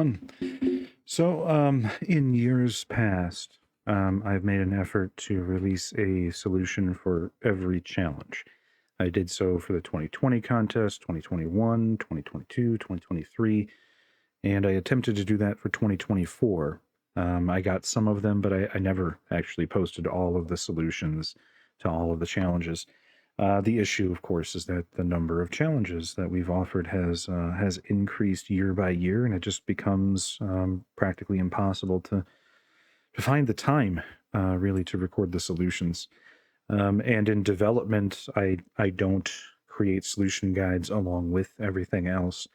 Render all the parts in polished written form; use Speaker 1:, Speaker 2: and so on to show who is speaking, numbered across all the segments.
Speaker 1: everyone. So, in years past, I've made an effort to release a solution for every challenge. I did so for the 2020 contest, 2021, 2022, 2023, and I attempted to do that for 2024. I got some of them, but I never actually posted all of the solutions to all of the challenges. The issue, of course, is that the number of challenges that we've offered has increased year by year, and it just becomes practically impossible to find the time really to record the solutions. And in development, I don't create solution guides along with everything else.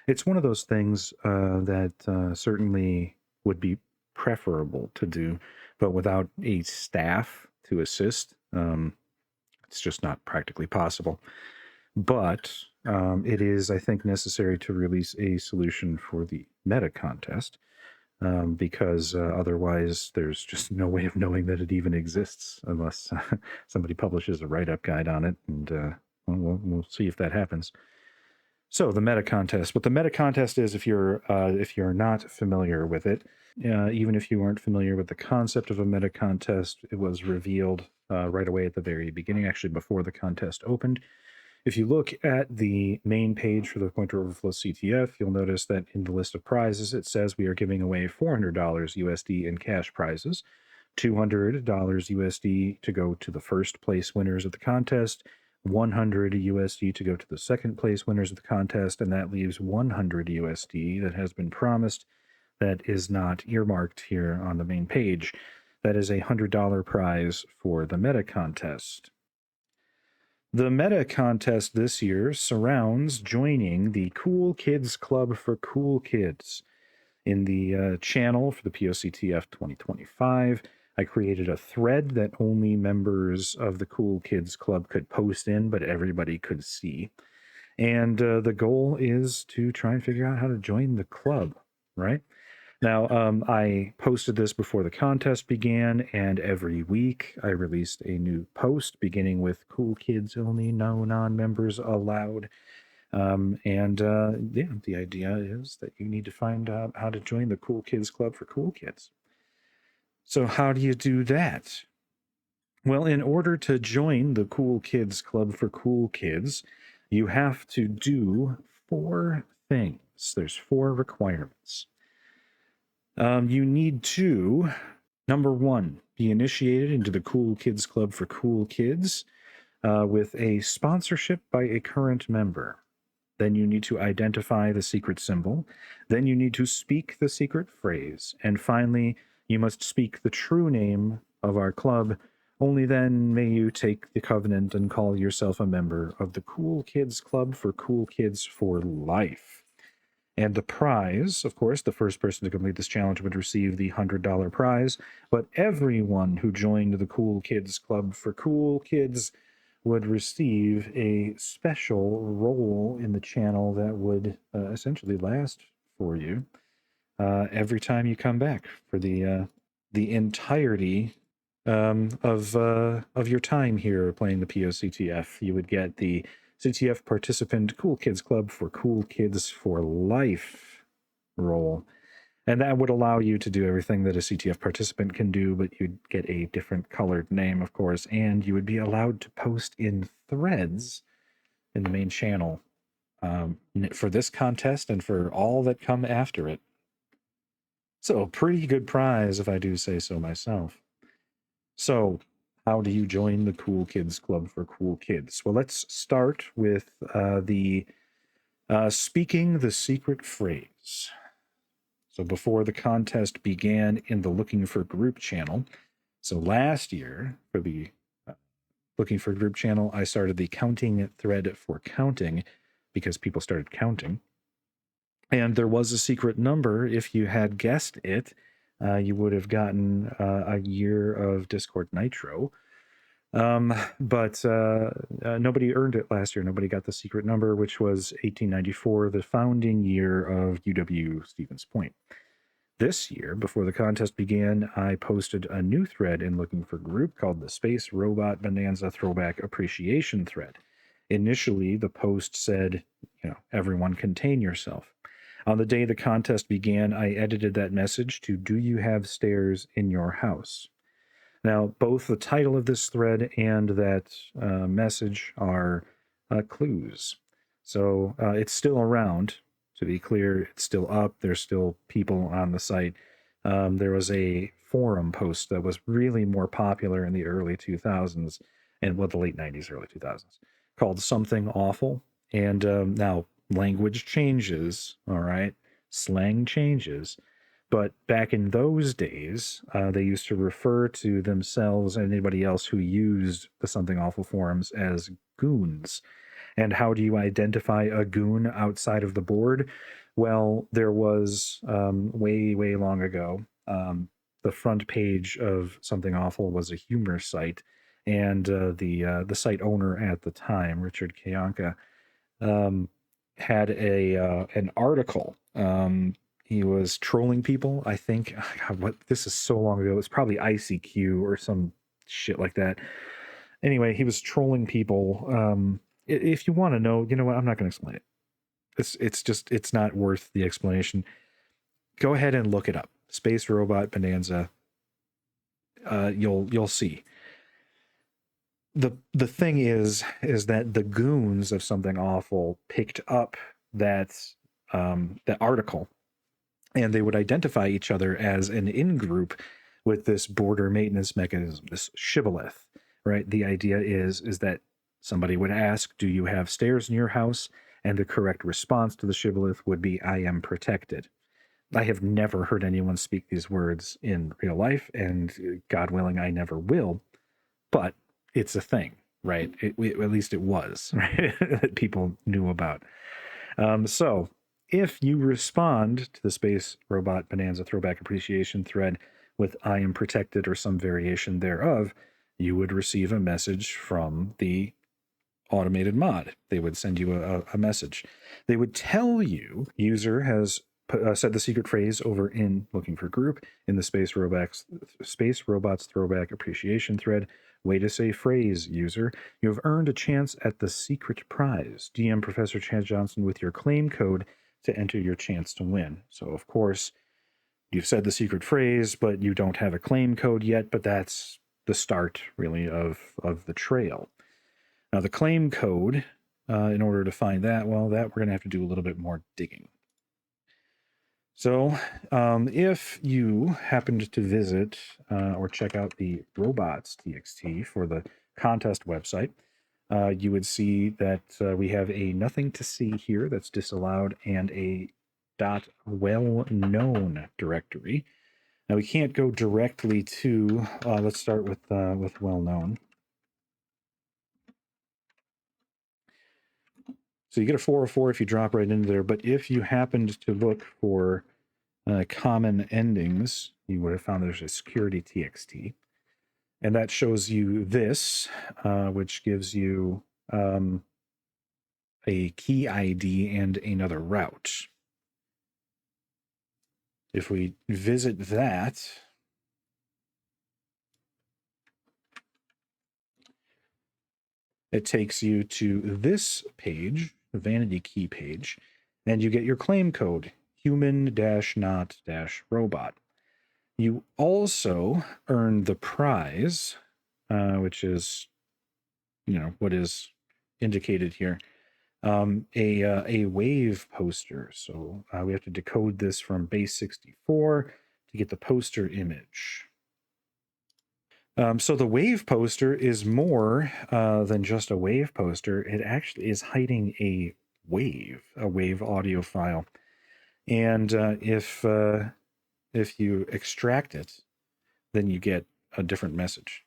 Speaker 1: It's one of those things that certainly would be preferable to do, but without a staff to assist, it's just not practically possible. But it is, I think, necessary to release a solution for the meta contest because otherwise there's just no way of knowing that it even exists unless somebody publishes a write-up guide on it, and we'll see if that happens. So the meta contest. What the meta contest is, if you're not familiar with it, even if you aren't familiar with the concept of a meta contest, it was revealed right away at the very beginning, actually before the contest opened. If you look at the main page for the Pointer Overflow CTF, you'll notice that in the list of prizes, it says we are giving away $400 USD in cash prizes, $200 USD to go to the first place winners of the contest, $100 USD to go to the second place winners of the contest, and that leaves $100 USD that has been promised that is not earmarked here on the main page. That is a $100 prize for the meta contest. The meta contest this year surrounds joining the Cool Kids Club for Cool Kids. In the channel for the POCTF 2025, I created a thread that only members of the Cool Kids Club could post in, but everybody could see. And the goal is to try and figure out how to join the club, right? Now, I posted this before the contest began, and every week I released a new post, beginning with Cool Kids Only, no non-members allowed. The idea is that you need to find out how to join the Cool Kids Club for Cool Kids. So how do you do that? Well, in order to join the Cool Kids Club for Cool Kids, you have to do 4 things. There's 4 requirements. You need to, number 1, be initiated into the Cool Kids Club for Cool Kids with a sponsorship by a current member. Then you need to identify the secret symbol. Then you need to speak the secret phrase. And finally, you must speak the true name of our club. Only then may you take the covenant and call yourself a member of the Cool Kids Club for Cool Kids for life. And the prize, of course, the first person to complete this challenge would receive the $100 prize, but everyone who joined the Cool Kids Club for Cool Kids would receive a special role in the channel that would essentially last for you every time you come back for the entirety of your time here playing the POCTF. You would get the CTF Participant Cool Kids Club for Cool Kids for Life role. And that would allow you to do everything that a CTF participant can do, but you'd get a different colored name, of course, and you would be allowed to post in threads in the main channel for this contest and for all that come after it. So, pretty good prize, if I do say so myself. So, how do you join the Cool Kids Club for Cool Kids? Well, let's start with the speaking the secret phrase. So before the contest began in the Looking for Group channel, so last year for the Looking for Group channel, I started the counting thread for counting because people started counting. And there was a secret number. If you had guessed it, you would have gotten a year of Discord Nitro. But nobody earned it last year. Nobody got the secret number, which was 1894, the founding year of UW Stevens Point. This year, before the contest began, I posted a new thread in Looking for Group called the Space Robot Bonanza Throwback Appreciation Thread. Initially, the post said, everyone contain yourself. On the day the contest began, I edited that message to "Do you have stairs in your house?" Now, both the title of this thread and that message are clues. So it's still around, to be clear. It's still up. There's still people on the site. There was a forum post that was really more popular in the early 2000s, and well, the late 90s, early 2000s, called Something Awful. And now language changes, all right? Slang changes. But back in those days, they used to refer to themselves and anybody else who used the Something Awful forums as goons. And how do you identify a goon outside of the board? Well, there was way, way long ago, the front page of Something Awful was a humor site, and the site owner at the time, Richard Kayanka, um, had a an article. He was trolling people. I think God, what this is so long ago. It's probably ICQ or some shit like that. Anyway, he was trolling people. If you want to know, you know what? I'm not going to explain it. It's just it's not worth the explanation. Go ahead and look it up. Space Robot Bonanza. You'll see. The thing is that the goons of Something Awful picked up that that article, and they would identify each other as an in-group with this border maintenance mechanism, this shibboleth, right? The idea is that somebody would ask, "Do you have stairs in your house?" And the correct response to the shibboleth would be, "I am protected." I have never heard anyone speak these words in real life, and God willing, I never will. But it's a thing, right? At least it was, right? That people knew about. So if you respond to the Space Robot Bonanza Throwback Appreciation thread with "I am protected" or some variation thereof, you would receive a message from the automated mod. They would send you a message. They would tell you, user has said the secret phrase over in looking for group in the Space Robots Throwback Appreciation thread. Way to say phrase, user. You have earned a chance at the secret prize. DM Professor Chad Johnson with your claim code to enter your chance to win. So, of course, you've said the secret phrase, but you don't have a claim code yet, but that's the start, really, of the trail. Now, the claim code, in order to find that, well, that we're going to have to do a little bit more digging. So, if you happened to visit or check out the robots TXT for the contest website, you would see that we have a nothing to see here that's disallowed and a .well known directory. Now we can't go directly to. Let's start with well known. So you get a 404 if you drop right into there. But if you happened to look for common endings, you would have found there's a security TXT. And that shows you this, which gives you a key ID and another route. If we visit that, it takes you to this page, the vanity key page, and you get your claim code, human-not-robot. You also earn the prize, which is, what is indicated here, a wave poster. So we have to decode this from base 64 to get the poster image. So the wave poster is more than just a wave poster. It actually is hiding a wave audio file. And if you extract it, then you get a different message.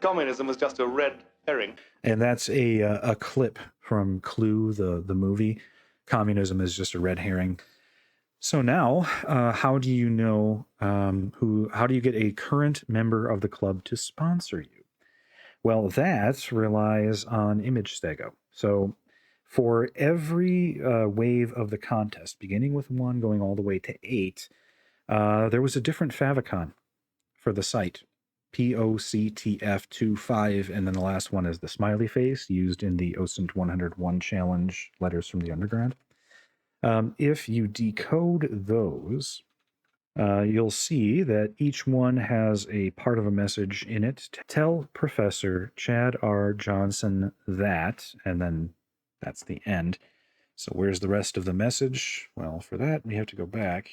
Speaker 2: Communism was just a red herring.
Speaker 1: And that's a clip from Clue, the movie. Communism is just a red herring. So now, how do you know how do you get a current member of the club to sponsor you? Well, that relies on image stego. So for every wave of the contest, beginning with 1, going all the way to 8, there was a different favicon for the site. POCTF 25, and then the last one is the smiley face used in the OSINT 101 challenge, Letters from the Underground. If you decode those, you'll see that each one has a part of a message in it. Tell Professor Chad R. Johnson that, and then that's the end. So where's the rest of the message? Well, for that, we have to go back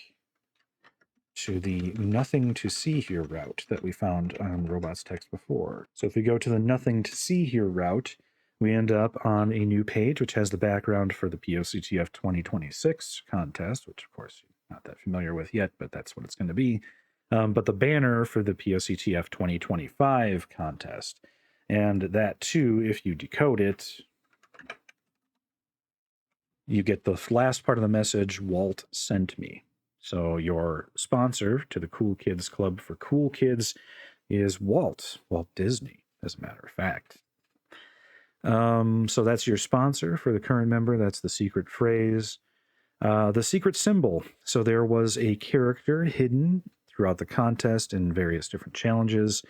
Speaker 1: to the nothing to see here route that we found on robots text before. So if we go to the nothing to see here route, we end up on a new page which has the background for the POCTF 2026 contest, which of course you're not that familiar with yet, but that's what it's going to be. But the banner for the POCTF 2025 contest. And that too, if you decode it, you get the last part of the message Walt sent me. So your sponsor to the Cool Kids Club for Cool Kids is Walt Disney, as a matter of fact. So that's your sponsor for the current member. That's the secret phrase. The secret symbol. So there was a character hidden throughout the contest in various different challenges.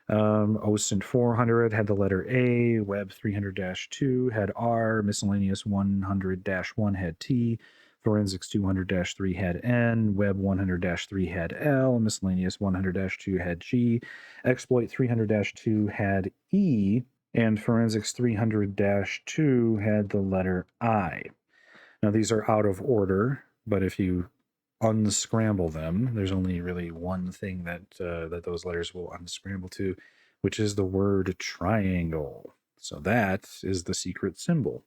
Speaker 1: OSINT 400 had the letter A, Web 300-2 had R, Miscellaneous 100-1 had T, Forensics 200-3 had N, Web 100-3 had L, Miscellaneous 100-2 had G, Exploit 300-2 had E, and Forensics 300-2 had the letter I. Now these are out of order, but if you unscramble them, there's only really one thing that those letters will unscramble to, which is the word triangle. So that is the secret symbol.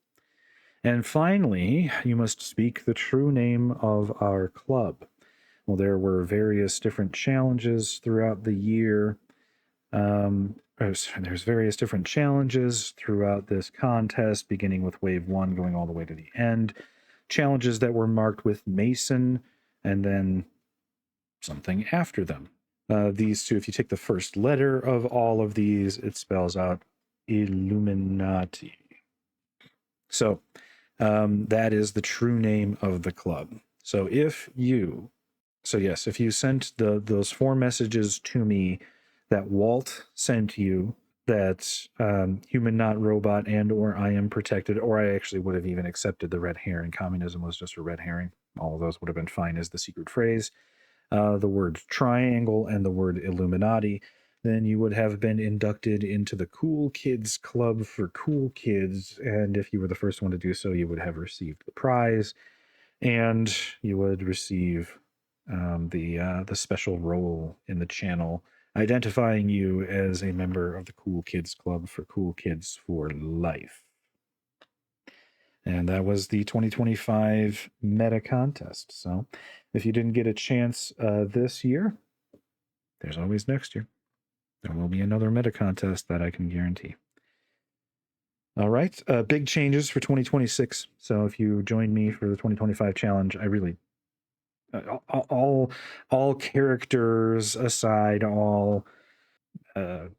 Speaker 1: And finally, you must speak the true name of our club. Well, there were various different challenges throughout the year. There's various different challenges throughout this contest, beginning with wave 1, going all the way to the end. Challenges that were marked with Mason, and then something after them. These two, if you take the first letter of all of these, it spells out Illuminati. So that is the true name of the club. So if you sent those 4 messages to me that Walt sent you, that human not robot and or I am protected, or I actually would have even accepted the red herring. Communism was just a red herring. All of those would have been fine as the secret phrase. The word triangle and the word Illuminati, then you would have been inducted into the Cool Kids Club for Cool Kids. And if you were the first one to do so, you would have received the prize, and you would receive the special role in the channel identifying you as a member of the Cool Kids Club for Cool Kids for Life. And that was the 2025 meta contest. So if you didn't get a chance this year, there's always next year. There will be another meta contest, that I can guarantee. All right, big changes for 2026. So if you join me for the 2025 challenge, I really all characters aside, all when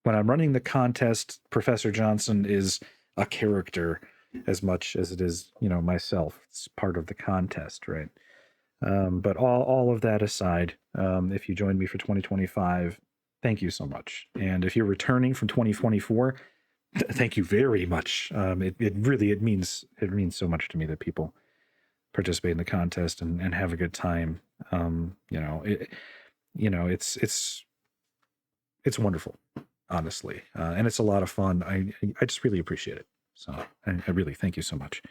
Speaker 1: I'm running the contest, Professor Johnson is a character as much as it is, myself. It's part of the contest, right? But all of that aside, if you join me for 2025, thank you so much. And if you're returning from 2024, thank you very much. It means so much to me that people participate in the contest and have a good time. It's wonderful, honestly, and it's a lot of fun. I just really appreciate it. So I really thank you so much.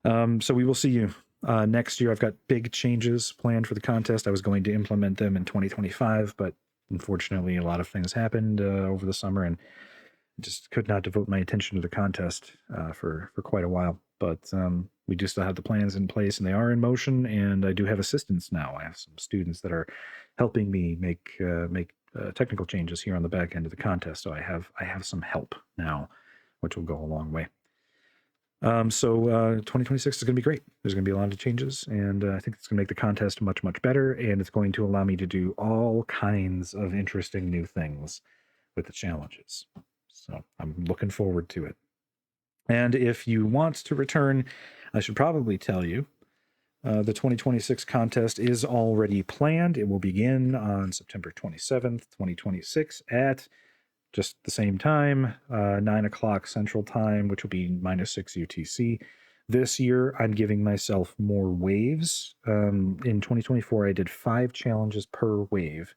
Speaker 1: So we will see you next year. I've got big changes planned for the contest. I was going to implement them in 2025, but unfortunately, a lot of things happened over the summer, and just could not devote my attention to the contest for quite a while. But we do still have the plans in place, and they are in motion. And I do have assistants now. I have some students that are helping me make technical changes here on the back end of the contest. So I have some help now, which will go a long way. So 2026 is going to be great. There's going to be a lot of changes, and I think it's going to make the contest much, much better, and it's going to allow me to do all kinds of interesting new things with the challenges. So I'm looking forward to it. And if you want to return, I should probably tell you, the 2026 contest is already planned. It will begin on September 27th, 2026 at just the same time, 9 o'clock Central Time, which will be -6 UTC. This year, I'm giving myself more waves. In 2024, I did 5 challenges per wave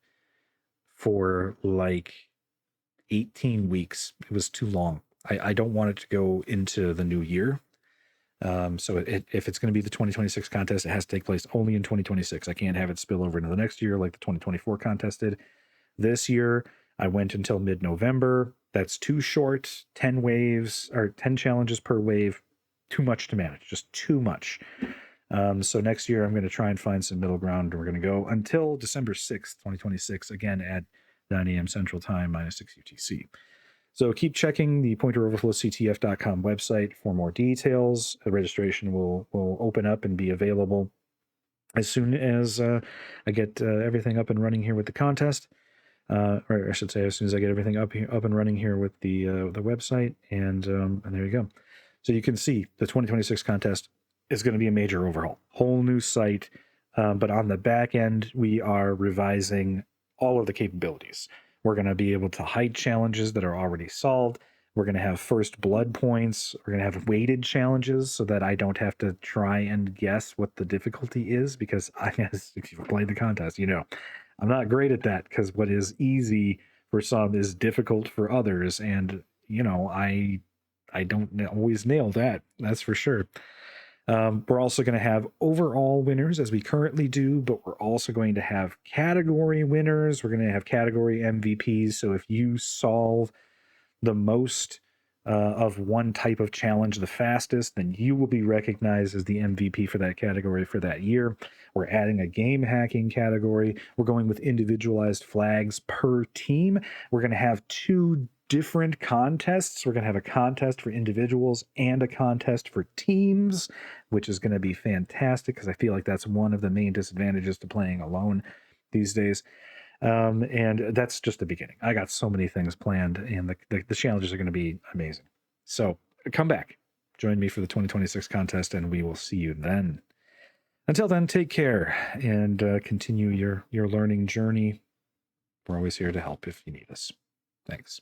Speaker 1: for like 18 weeks. It was too long. I don't want it to go into the new year. So if it's going to be the 2026 contest, it has to take place only in 2026. I can't have it spill over into the next year like the 2024 contest did. This year, I went until mid-November. That's too short. 10 waves or 10 challenges per wave. Too much to manage. Just too much. So next year, I'm going to try and find some middle ground. We're going to go until December 6th, 2026, again at 9 a.m. Central Time, -6 UTC. So keep checking the pointeroverflowctf.com website for more details. The registration will open up and be available as soon as I get everything up and running here with the contest. Or I should say, as soon as I get everything up and running here with the website, and there you go. So you can see the 2026 contest is going to be a major overhaul, whole new site. But on the back end, we are revising all of the capabilities. We're going to be able to hide challenges that are already solved. We're going to have first blood points. We're going to have weighted challenges so that I don't have to try and guess what the difficulty is, because I guess if you've played the contest, you know, I'm not great at that, because what is easy for some is difficult for others. And, you know, I don't always nail that. That's for sure. We're also going to have overall winners as we currently do, but we're also going to have category winners. We're going to have category MVPs. So if you solve the most of one type of challenge the fastest, then you will be recognized as the MVP for that category for that year. We're adding a game hacking category. We're going with individualized flags per team. We're going to have 2 different contests. We're going to have a contest for individuals and a contest for teams, which is going to be fantastic, because I feel like that's one of the main disadvantages to playing alone these days. And that's just the beginning. I got so many things planned, and the challenges are going to be amazing. So come back, join me for the 2026 contest, and we will see you then. Until then, take care and continue your learning journey. We're always here to help if you need us. Thanks.